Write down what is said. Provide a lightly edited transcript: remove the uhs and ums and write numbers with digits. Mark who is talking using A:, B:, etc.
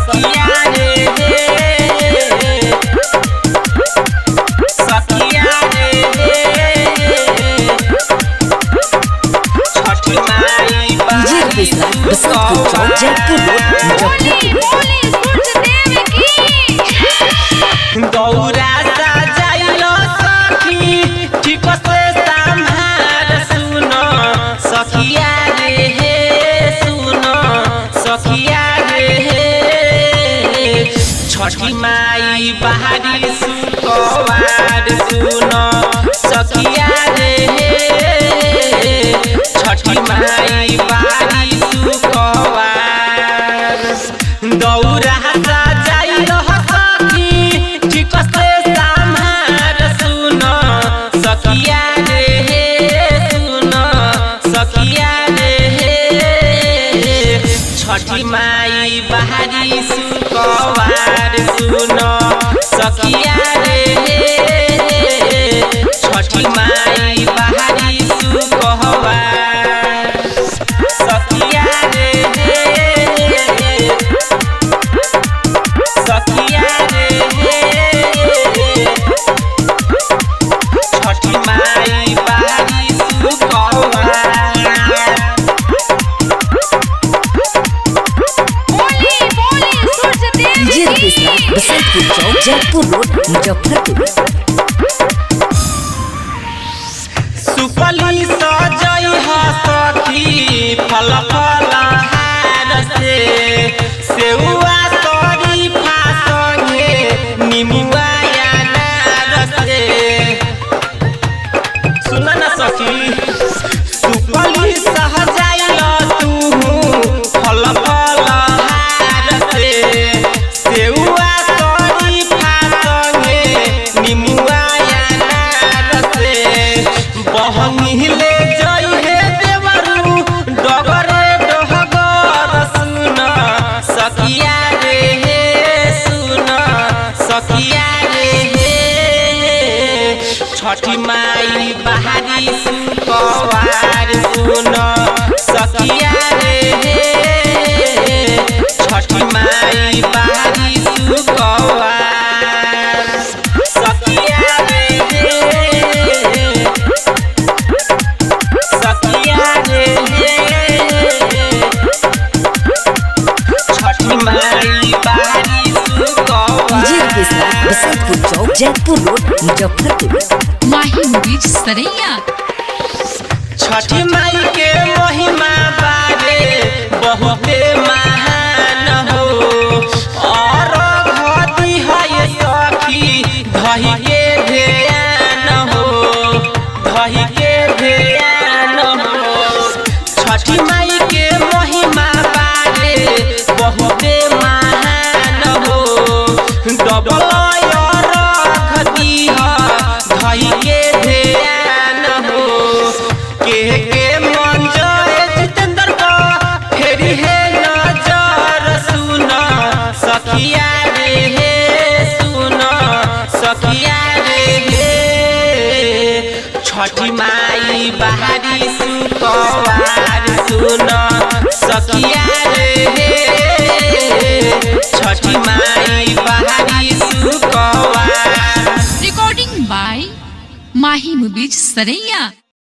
A: सखिया रे सखिया रे छठी माई बारी दौरा सजाइलो सखी ठीक से संभार सुनो सखिया रे सुनो सखिया रे छठी माई बाहरी सुकवार सुनो सखिया रे छठी माई बाहरी सुकवार दौरा सजाइलो सखी ठीक से संभार सुनो सखिया रे सुनो सखिया रे छठी माई बाहरी सुकवार सुनो सखिया रे छठी माई बाहरी सुकवार सखिया रे सखिया रे छठी माई बाहरी सुकवार
B: जयपुर रोड मुजफ्फरपुर।
A: सुपली सजई सखी फल फलहार से सेउआ शरीफा संगे निमुआ अनार से सुन न सखी सुपली सहजाइल तू फल फलहार से सेउआ शरीफा संगे निमुआ अनार से बहंगिले जई हे देवरू डगरे डहगर सुन सखिया रे सुन सखिया रे छठी माई बाहरी सुकवार सुन सखिया रे छठी माई बाहरी सुकवार सखिया रे सखिया रे छठी माई बाहरी सुकवार
B: बसंतपुर चौक जयपुर रोड मुजफ्फरपुर।
C: माही बीच सरैया
A: छठी माई के महिमा बारे बहुते महान हो और घटी है सखी धही के ध्यान हो धही के ध्यान हो छठी माई के महिमा बारे बहुते महान हो डबल धई के ध्यान हो के मन जय जितेंद्र का फेरी है नजर सुन सखिया रे सुन सखिया रे छठी माई बाहरी सुकवार सुन सखिया रे छठी माई बाहरी सुकवार।
C: रिकॉर्डिंग बाय माही बीच सरैया।